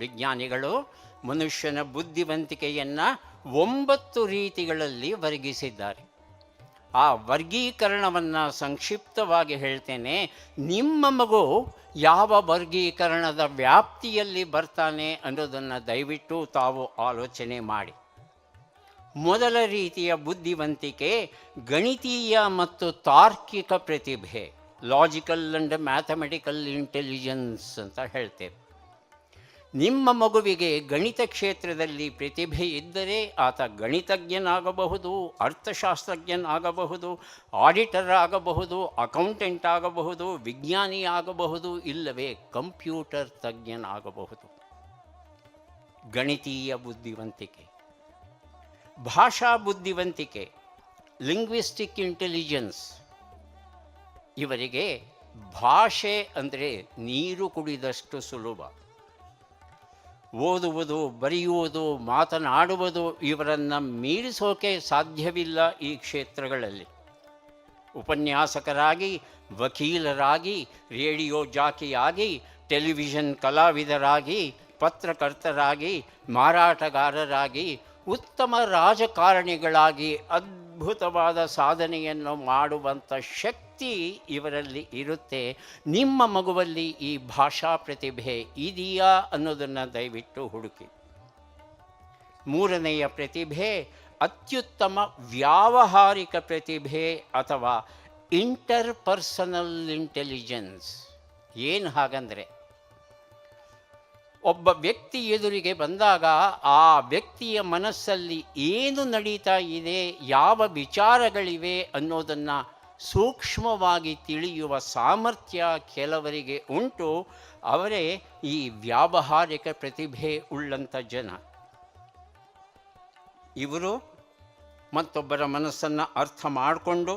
ವಿಜ್ಞಾನಿಗಳು ಮನುಷ್ಯನ ಬುದ್ಧಿವಂತಿಕೆಯನ್ನು 9 ರೀತಿಗಳಲ್ಲಿ ವರ್ಗಿಸಿದ್ದಾರೆ. ಆ ವರ್ಗೀಕರಣವನ್ನು ಸಂಕ್ಷಿಪ್ತವಾಗಿ ಹೇಳ್ತೇನೆ. ನಿಮ್ಮ ಮಗು ಯಾವ ವರ್ಗೀಕರಣದ ವ್ಯಾಪ್ತಿಯಲ್ಲಿ ಬರ್ತಾನೆ ಅನ್ನೋದನ್ನು ದಯವಿಟ್ಟು ತಾವು ಆಲೋಚನೆ ಮಾಡಿ. ಮೊದಲ ರೀತಿಯ ಬುದ್ಧಿವಂತಿಕೆ ಗಣಿತೀಯ ಮತ್ತು ತಾರ್ಕಿಕ ಪ್ರತಿಭೆ, ಲಾಜಿಕಲ್ ಆ್ಯಂಡ್ ಮ್ಯಾಥಮೆಟಿಕಲ್ ಇಂಟೆಲಿಜೆನ್ಸ್ ಅಂತ ಹೇಳ್ತೇವೆ. ನಿಮ್ಮ ಮಗುವಿಗೆ ಗಣಿತ ಕ್ಷೇತ್ರದಲ್ಲಿ ಪ್ರತಿಭೆ ಇದ್ದರೆ ಆತ ಗಣಿತಜ್ಞನಾಗಬಹುದು, ಅರ್ಥಶಾಸ್ತ್ರಜ್ಞನಾಗಬಹುದು, ಆಡಿಟರ್ ಆಗಬಹುದು, ಅಕೌಂಟೆಂಟ್ ಆಗಬಹುದು, ವಿಜ್ಞಾನಿ ಆಗಬಹುದು, ಇಲ್ಲವೇ ಕಂಪ್ಯೂಟರ್ ತಜ್ಞನಾಗಬಹುದು. ಗಣಿತೀಯ ಬುದ್ಧಿವಂತಿಕೆ. ಭಾಷಾ ಬುದ್ಧಿವಂತಿಕೆ, ಲಿಂಗ್ವಿಸ್ಟಿಕ್ ಇಂಟೆಲಿಜೆನ್ಸ್. ಇವರಿಗೆ ಭಾಷೆ ಅಂದರೆ ನೀರು ಕುಡಿದಷ್ಟು ಸುಲಭ. ಓದುವುದು, ಬರೆಯುವುದು, ಮಾತನಾಡುವುದು ಇವರನ್ನು ಮೀರಿಸೋಕೆ ಸಾಧ್ಯವಿಲ್ಲ. ಈ ಕ್ಷೇತ್ರಗಳಲ್ಲಿ ಉಪನ್ಯಾಸಕರಾಗಿ, ವಕೀಲರಾಗಿ, ರೇಡಿಯೋ ಜಾಕಿಯಾಗಿ, ಟೆಲಿವಿಷನ್ ಕಲಾವಿದರಾಗಿ, ಪತ್ರಕರ್ತರಾಗಿ, ಮಾರಾಟಗಾರರಾಗಿ, ಉತ್ತಮ ರಾಜಕಾರಣಿಗಳಾಗಿ ಅದ್ಭುತವಾದ ಸಾಧನೆಯನ್ನು ಮಾಡುವಂಥ ಶಕ್ತಿ ಇವರಲ್ಲಿ ಇರುತ್ತೆ. ನಿಮ್ಮ ಮಗುವಲ್ಲಿ ಈ ಭಾಷಾ ಪ್ರತಿಭೆ ಇದೆಯಾ ಅನ್ನೋದನ್ನು ದಯವಿಟ್ಟು ಹುಡುಕಿ. ಮೂರನೆಯ ಪ್ರತಿಭೆ ಅತ್ಯುತ್ತಮ ವ್ಯಾವಹಾರಿಕ ಪ್ರತಿಭೆ ಅಥವಾ ಇಂಟರ್ಪರ್ಸನಲ್ ಇಂಟೆಲಿಜೆನ್ಸ್. ಏನು ಹಾಗಂದರೆ, ಒಬ್ಬ ವ್ಯಕ್ತಿ ಎದುರಿಗೆ ಬಂದಾಗ ಆ ವ್ಯಕ್ತಿಯ ಮನಸ್ಸಲ್ಲಿ ಏನು ನಡೀತಾ ಇದೆ, ಯಾವ ವಿಚಾರಗಳಿವೆ ಅನ್ನೋದನ್ನು ಸೂಕ್ಷ್ಮವಾಗಿ ತಿಳಿಯುವ ಸಾಮರ್ಥ್ಯ ಕೆಲವರಿಗೆ ಉಂಟು. ಅವರೇ ಈ ವ್ಯಾವಹಾರಿಕ ಪ್ರತಿಭೆ ಉಳ್ಳಂಥ ಜನ. ಇವರು ಮತ್ತೊಬ್ಬರ ಮನಸ್ಸನ್ನು ಅರ್ಥ ಮಾಡಿಕೊಂಡು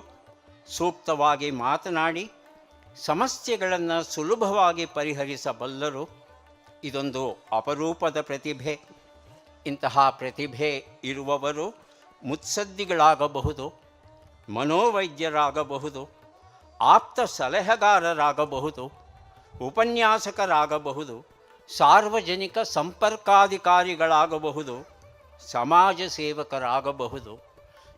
ಸೂಕ್ತವಾಗಿ ಮಾತನಾಡಿ ಸಮಸ್ಯೆಗಳನ್ನು ಸುಲಭವಾಗಿ ಪರಿಹರಿಸಬಲ್ಲರು. ಇದೊಂದು ಅಪರೂಪದ ಪ್ರತಿಭೆ. ಇಂತಹ ಪ್ರತಿಭೆ ಇರುವವರು ಮುತ್ಸದ್ದಿಗಳಾಗಬಹುದು, ಮನೋವೈದ್ಯರಾಗಬಹುದು, ಆಪ್ತ ಸಲಹೆಗಾರರಾಗಬಹುದು, ಉಪನ್ಯಾಸಕರಾಗಬಹುದು, ಸಾರ್ವಜನಿಕ ಸಂಪರ್ಕಾಧಿಕಾರಿಗಳಾಗಬಹುದು, ಸಮಾಜ ಸೇವಕರಾಗಬಹುದು.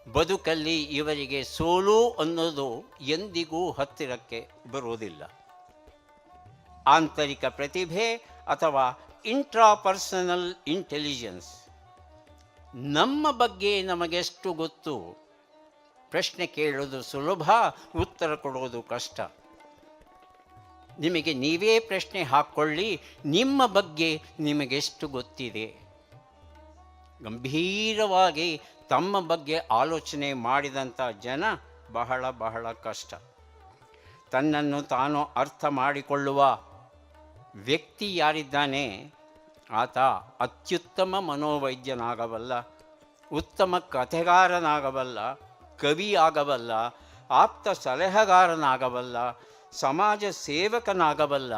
ಬದುಕಲ್ಲಿ ಇವರಿಗೆ ಸೋಲು ಅನ್ನೋದು ಎಂದಿಗೂ ಹತ್ತಿರಕ್ಕೆ ಬರುವುದಿಲ್ಲ. ಆಂತರಿಕ ಪ್ರತಿಭೆ ಅಥವಾ ಇಂಟ್ರಾಪರ್ಸನಲ್ ಇಂಟೆಲಿಜೆನ್ಸ್. ನಮ್ಮ ಬಗ್ಗೆ ನಮಗೆಷ್ಟು ಗೊತ್ತು? ಪ್ರಶ್ನೆ ಕೇಳೋದು ಸುಲಭ, ಉತ್ತರ ಕೊಡೋದು ಕಷ್ಟ. ನಿಮಗೆ ನೀವೇ ಪ್ರಶ್ನೆ ಹಾಕ್ಕೊಳ್ಳಿ, ನಿಮ್ಮ ಬಗ್ಗೆ ನಿಮಗೆಷ್ಟು ಗೊತ್ತಿದೆ? ಗಂಭೀರವಾಗಿ ತಮ್ಮ ಬಗ್ಗೆ ಆಲೋಚನೆ ಮಾಡಿದಂಥ ಜನ ಬಹಳ ಬಹಳ ಕಷ್ಟ. ತನ್ನನ್ನು ತಾನು ಅರ್ಥ ಮಾಡಿಕೊಳ್ಳುವ ವ್ಯಕ್ತಿ ಯಾರಿದ್ದಾನೆ, ಆತ ಅತ್ಯುತ್ತಮ ಮನೋವೈದ್ಯನಾಗಬಲ್ಲ, ಉತ್ತಮ ಕಥೆಗಾರನಾಗಬಲ್ಲ, ಕವಿ ಆಗಬಲ್ಲ, ಆಪ್ತ ಸಲಹೆಗಾರನಾಗಬಲ್ಲ, ಸಮಾಜ ಸೇವಕನಾಗಬಲ್ಲ.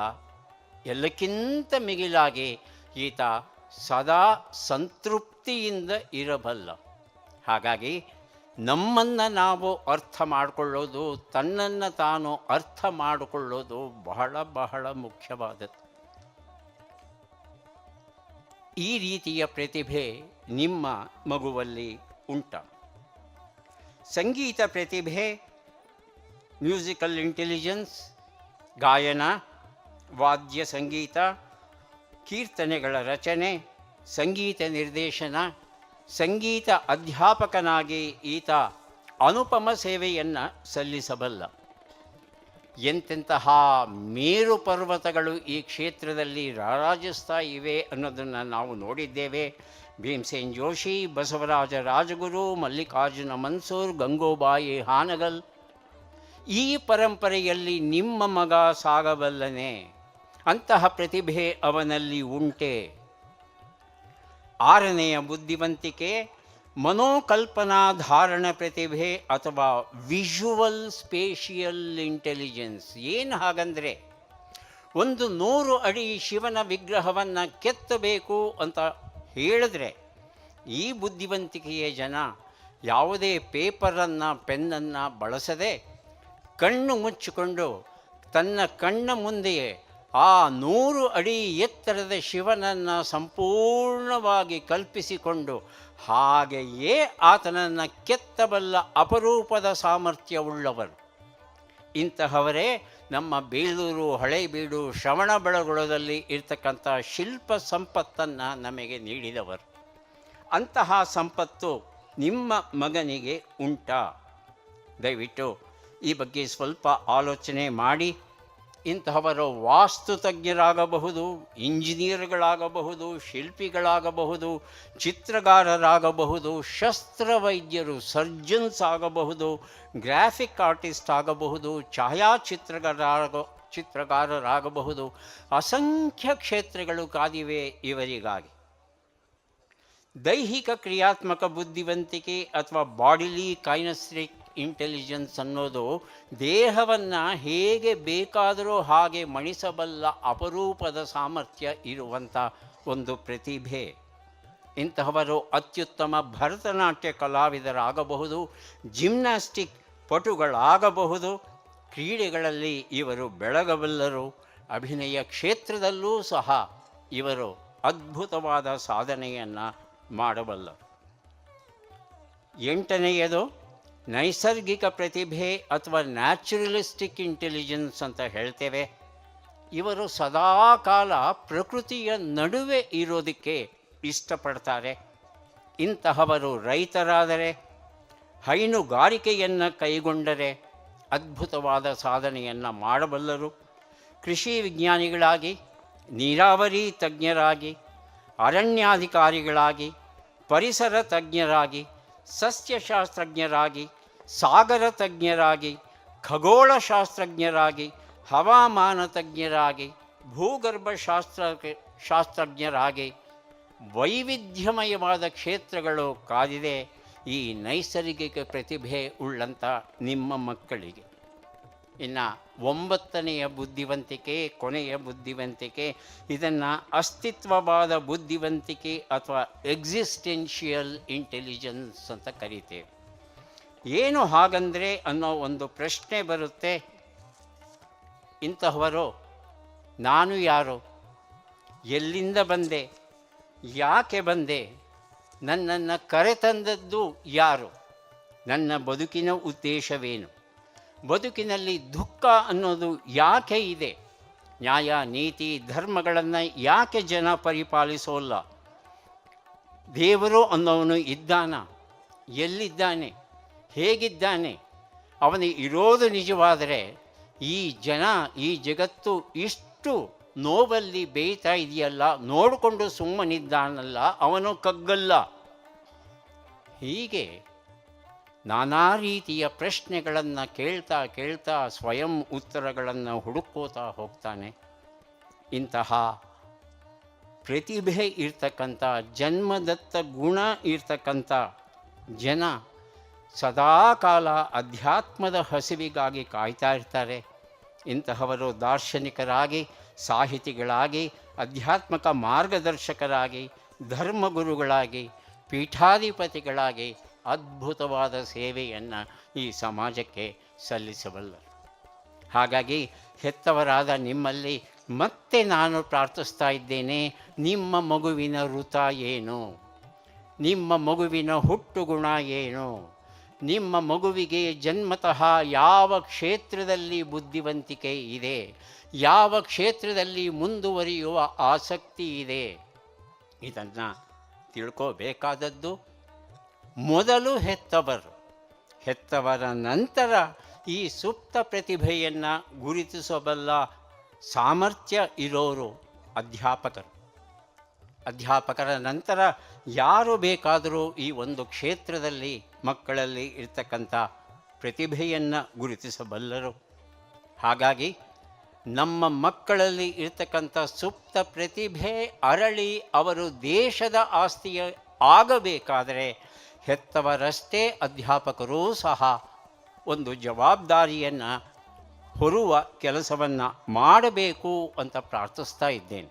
ಎಲ್ಲಕ್ಕಿಂತ ಮಿಗಿಲಾಗಿ ಈತ ಸದಾ ಸಂತೃಪ್ತಿಯಿಂದ ಇರಬಲ್ಲ. ಹಾಗಾಗಿ ನಮ್ಮನ್ನು ನಾವು ಅರ್ಥ ಮಾಡಿಕೊಳ್ಳೋದು, ತನ್ನನ್ನು ತಾನು ಅರ್ಥ ಮಾಡಿಕೊಳ್ಳೋದು ಬಹಳ ಬಹಳ ಮುಖ್ಯವಾದದ್ದು. ಈ ರೀತಿಯ ಪ್ರತಿಭೆ ನಿಮ್ಮ ಮಗುವಲ್ಲಿ ಉಂಟ. ಸಂಗೀತ ಪ್ರತಿಭೆ, ಮ್ಯೂಸಿಕಲ್ ಇಂಟೆಲಿಜೆನ್ಸ್, ಗಾಯನ, ವಾದ್ಯ ಸಂಗೀತ, ಕೀರ್ತನೆಗಳ ರಚನೆ, ಸಂಗೀತ ನಿರ್ದೇಶನ, ಸಂಗೀತ ಅಧ್ಯಾಪಕನಾಗಿ ಈತ ಅನುಪಮ ಸೇವೆಯನ್ನು ಸಲ್ಲಿಸಬಲ್ಲ. ಎಂತೆಂತಹ ಮೇರು ಪರ್ವತಗಳು ಈ ಕ್ಷೇತ್ರದಲ್ಲಿ ರಾರಾಜಿಸ್ತಾ ಇವೆ ಅನ್ನೋದನ್ನು ನಾವು ನೋಡಿದ್ದೇವೆ. ಭೀಮಸೇನ್ ಜೋಶಿ, ಬಸವರಾಜ ರಾಜಗುರು, ಮಲ್ಲಿಕಾರ್ಜುನ ಮನ್ಸೂರ್, ಗಂಗೋಬಾಯಿ ಹಾನಗಲ್. ಈ ಪರಂಪರೆಯಲ್ಲಿ ನಿಮ್ಮ ಮಗ ಸಾಗಬಲ್ಲನೆ? ಅಂತಹ ಪ್ರತಿಭೆ ಅವನಲ್ಲಿ ಉಂಟೆ? ಆರನೆಯ ಬುದ್ಧಿವಂತಿಕೆ ಮನೋಕಲ್ಪನಾಧಾರಣ ಪ್ರತಿಭೆ ಅಥವಾ ವಿಜುವಲ್ ಸ್ಪೇಷಿಯಲ್ ಇಂಟೆಲಿಜೆನ್ಸ್. ಏನು ಹಾಗಂದರೆ, 100 ಅಡಿ ಶಿವನ ವಿಗ್ರಹವನ್ನು ಕೆತ್ತಬೇಕು ಅಂತ ಹೇಳಿದ್ರೆ ಈ ಬುದ್ಧಿವಂತಿಕೆಯ ಜನ ಯಾವುದೇ ಪೇಪರನ್ನು, ಪೆನ್ನನ್ನು ಬಳಸದೆ ಕಣ್ಣು ಮುಚ್ಚಿಕೊಂಡು ತನ್ನ ಕಣ್ಣ ಮುಂದೆಯೇ ಆ 100 ಅಡಿ ಎತ್ತರದ ಶಿವನನ್ನು ಸಂಪೂರ್ಣವಾಗಿ ಕಲ್ಪಿಸಿಕೊಂಡು ಹಾಗೆಯೇ ಆತನನ್ನು ಕೆತ್ತಬಲ್ಲ ಅಪರೂಪದ ಸಾಮರ್ಥ್ಯವುಳ್ಳವರು. ಇಂತಹವರೇ ನಮ್ಮ ಬೇಲೂರು, ಹಳೇಬೀಡು, ಶ್ರವಣಬೆಳಗೊಳದಲ್ಲಿ ಇರ್ತಕ್ಕಂಥ ಶಿಲ್ಪ ಸಂಪತ್ತನ್ನು ನಮಗೆ ನೀಡಿದವರು. ಅಂತಹ ಸಂಪತ್ತು ನಿಮ್ಮ ಮಗನಿಗೆ ಉಂಟಾ? ದಯವಿಟ್ಟು ಈ ಬಗ್ಗೆ ಸ್ವಲ್ಪ ಆಲೋಚನೆ ಮಾಡಿ. ಇಂತಹವರು ವಾಸ್ತುತಜ್ಞರಾಗಬಹುದು, ಇಂಜಿನಿಯರ್ಗಳಾಗಬಹುದು, ಶಿಲ್ಪಿಗಳಾಗಬಹುದು, ಚಿತ್ರಗಾರರಾಗಬಹುದು, ಶಸ್ತ್ರವೈದ್ಯರು ಸರ್ಜನ್ಸ್ ಆಗಬಹುದು, ಗ್ರಾಫಿಕ್ ಆರ್ಟಿಸ್ಟ್ ಆಗಬಹುದು, ಚಿತ್ರಗಾರರಾಗಬಹುದು. ಅಸಂಖ್ಯ ಕ್ಷೇತ್ರಗಳು ಕಾದಿವೆ ಇವರಿಗಾಗಿ. ದೈಹಿಕ ಕ್ರಿಯಾತ್ಮಕ ಬುದ್ಧಿವಂತಿಕೆ ಅಥವಾ ಬಾಡಿಲಿ ಕೈನೆಸ್ಟಿಕ್ ಇಂಟೆಲಿಜೆನ್ಸ್ ಅನ್ನೋದು ದೇಹವನ್ನು ಹೇಗೆ ಬೇಕಾದರೂ ಹಾಗೆ ಮಣಿಸಬಲ್ಲ ಅಪರೂಪದ ಸಾಮರ್ಥ್ಯ ಇರುವಂಥ ಒಂದು ಪ್ರತಿಭೆ. ಇಂತಹವರು ಅತ್ಯುತ್ತಮ ಭರತನಾಟ್ಯ ಕಲಾವಿದರಾಗಬಹುದು, ಜಿಮ್ನಾಸ್ಟಿಕ್ ಪಟುಗಳಾಗಬಹುದು, ಕ್ರೀಡೆಗಳಲ್ಲಿ ಇವರು ಬೆಳಗಬಲ್ಲರು, ಅಭಿನಯ ಕ್ಷೇತ್ರದಲ್ಲೂ ಸಹ ಇವರು ಅದ್ಭುತವಾದ ಸಾಧನೆಯನ್ನು ಮಾಡಬಲ್ಲರು. 8ನೆಯದು ನೈಸರ್ಗಿಕ ಪ್ರತಿಭೆ ಅಥವಾ ನ್ಯಾಚುರಲಿಸ್ಟಿಕ್ ಇಂಟೆಲಿಜೆನ್ಸ್ ಅಂತ ಹೇಳ್ತೇವೆ. ಇವರು ಸದಾಕಾಲ ಪ್ರಕೃತಿಯ ನಡುವೆ ಇರೋದಕ್ಕೆ ಇಷ್ಟಪಡ್ತಾರೆ. ಇಂತಹವರು ರೈತರಾದರೆ, ಹೈನುಗಾರಿಕೆಯನ್ನು ಕೈಗೊಂಡರೆ ಅದ್ಭುತವಾದ ಸಾಧನೆಯನ್ನು ಮಾಡಬಲ್ಲರು. ಕೃಷಿ ವಿಜ್ಞಾನಿಗಳಾಗಿ, ನೀರಾವರಿ ತಜ್ಞರಾಗಿ, ಅರಣ್ಯಾಧಿಕಾರಿಗಳಾಗಿ, ಪರಿಸರ ತಜ್ಞರಾಗಿ, ಸಸ್ಯಶಾಸ್ತ್ರಜ್ಞರಾಗಿ, ಸಾಗರ ತಜ್ಞರಾಗಿ, ಖಗೋಳಶಾಸ್ತ್ರಜ್ಞರಾಗಿ, ಹವಾಮಾನ ತಜ್ಞರಾಗಿ, ಶಾಸ್ತ್ರಜ್ಞರಾಗಿ ವೈವಿಧ್ಯಮಯವಾದ ಕ್ಷೇತ್ರಗಳು ಕಾದಿದೆ ಈ ನೈಸರ್ಗಿಕ ಪ್ರತಿಭೆ ಉಳ್ಳಂಥ ನಿಮ್ಮ ಮಕ್ಕಳಿಗೆ. ಇನ್ನು 9ನೆಯ ಬುದ್ಧಿವಂತಿಕೆ, ಕೊನೆಯ ಬುದ್ಧಿವಂತಿಕೆ, ಇದನ್ನು ಅಸ್ತಿತ್ವವಾದ ಬುದ್ಧಿವಂತಿಕೆ ಅಥವಾ ಎಕ್ಸಿಸ್ಟೆನ್ಷಿಯಲ್ ಇಂಟೆಲಿಜೆನ್ಸ್ ಅಂತ ಕರೀತೇವೆ. ಏನು ಹಾಗಂದರೆ ಅನ್ನೋ ಒಂದು ಪ್ರಶ್ನೆ ಬರುತ್ತೆ. ಇಂತಹವರು ನಾನು ಯಾರು, ಎಲ್ಲಿಂದ ಬಂದೆ, ಯಾಕೆ ಬಂದೆ, ನನ್ನನ್ನು ಕರೆತಂದದ್ದು ಯಾರು, ನನ್ನ ಬದುಕಿನ ಉದ್ದೇಶವೇನು, ಬದುಕಿನಲ್ಲಿ ದುಃಖ ಅನ್ನೋದು ಯಾಕೆ ಇದೆ, ನ್ಯಾಯ ನೀತಿ ಧರ್ಮಗಳನ್ನು ಯಾಕೆ ಜನ ಪರಿಪಾಲಿಸೋಲ್ಲ, ದೇವರು ಅನ್ನೋವನು ಇದ್ದಾನ, ಎಲ್ಲಿದ್ದಾನೆ, ಹೇಗಿದ್ದಾನೆ, ಅವನು ಇರೋದು ನಿಜವಾದರೆ ಈ ಜನ ಈ ಜಗತ್ತು ಇಷ್ಟು ನೋವಲ್ಲಿ ಬೇಯ್ತಾ ಇದೆಯಲ್ಲ, ನೋಡಿಕೊಂಡು ಸುಮ್ಮನಿದ್ದಾನಲ್ಲ, ಅವನು ಕಗ್ಗಲ್ಲ. ಹೀಗೆ ನಾನಾ ರೀತಿಯ ಪ್ರಶ್ನೆಗಳನ್ನು ಕೇಳ್ತಾ ಕೇಳ್ತಾ ಸ್ವಯಂ ಉತ್ತರಗಳನ್ನು ಹುಡುಕೋತಾ ಹೋಗ್ತಾನೆ. ಇಂತಹ ಪ್ರತಿಭೆ ಇರ್ತಕ್ಕಂಥ, ಜನ್ಮದತ್ತ ಗುಣ ಇರ್ತಕ್ಕಂಥ ಜನ ಸದಾಕಾಲ ಅಧ್ಯಾತ್ಮದ ಹಸಿವಿಗಾಗಿ ಕಾಯ್ತಾ ಇರ್ತಾರೆ. ಇಂತಹವರು ದಾರ್ಶನಿಕರಾಗಿ, ಸಾಹಿತಿಗಳಾಗಿ, ಆಧ್ಯಾತ್ಮಿಕ ಮಾರ್ಗದರ್ಶಕರಾಗಿ, ಧರ್ಮಗುರುಗಳಾಗಿ, ಪೀಠಾಧಿಪತಿಗಳಾಗಿ ಅದ್ಭುತವಾದ ಸೇವೆಯನ್ನು ಈ ಸಮಾಜಕ್ಕೆ ಸಲ್ಲಿಸಬಲ್ಲರು. ಹಾಗಾಗಿ ಹೆತ್ತವರಾದ ನಿಮ್ಮಲ್ಲಿ ಮತ್ತೆ ನಾನು ಪ್ರಾರ್ಥಿಸ್ತಾ ಇದ್ದೇನೆ, ನಿಮ್ಮ ಮಗುವಿನ ವೃತ ಏನು, ನಿಮ್ಮ ಮಗುವಿನ ಹುಟ್ಟುಗುಣ ಏನು, ನಿಮ್ಮ ಮಗುವಿಗೆ ಜನ್ಮತಃ ಯಾವ ಕ್ಷೇತ್ರದಲ್ಲಿ ಬುದ್ಧಿವಂತಿಕೆ ಇದೆ, ಯಾವ ಕ್ಷೇತ್ರದಲ್ಲಿ ಮುಂದುವರಿಯುವ ಆಸಕ್ತಿ ಇದೆ, ಇದನ್ನು ತಿಳ್ಕೋಬೇಕಾದದ್ದು ಮೊದಲು ಹೆತ್ತವರ ನಂತರ ಈ ಸುಪ್ತ ಪ್ರತಿಭೆಯನ್ನು ಗುರುತಿಸಬಲ್ಲ ಸಾಮರ್ಥ್ಯ ಇರೋರು ಅಧ್ಯಾಪಕರ ನಂತರ ಯಾರು ಬೇಕಾದರೂ ಈ ಒಂದು ಕ್ಷೇತ್ರದಲ್ಲಿ ಮಕ್ಕಳಲ್ಲಿ ಇರ್ತಕ್ಕಂಥ ಪ್ರತಿಭೆಯನ್ನು ಗುರುತಿಸಬಲ್ಲರು. ಹಾಗಾಗಿ ನಮ್ಮ ಮಕ್ಕಳಲ್ಲಿ ಇರ್ತಕ್ಕಂಥ ಸುಪ್ತ ಪ್ರತಿಭೆ ಅರಳಿ ಅವರು ದೇಶದ ಆಸ್ತಿಯ ಆಗಬೇಕಾದರೆ ಹೆತ್ತವರಷ್ಟೇ ಅಧ್ಯಾಪಕರೂ ಸಹ ಒಂದು ಜವಾಬ್ದಾರಿಯನ್ನು ಹೊರುವ ಕೆಲಸವನ್ನು ಮಾಡಬೇಕು ಅಂತ ಪ್ರಾರ್ಥಿಸ್ತಾ ಇದ್ದೇನೆ.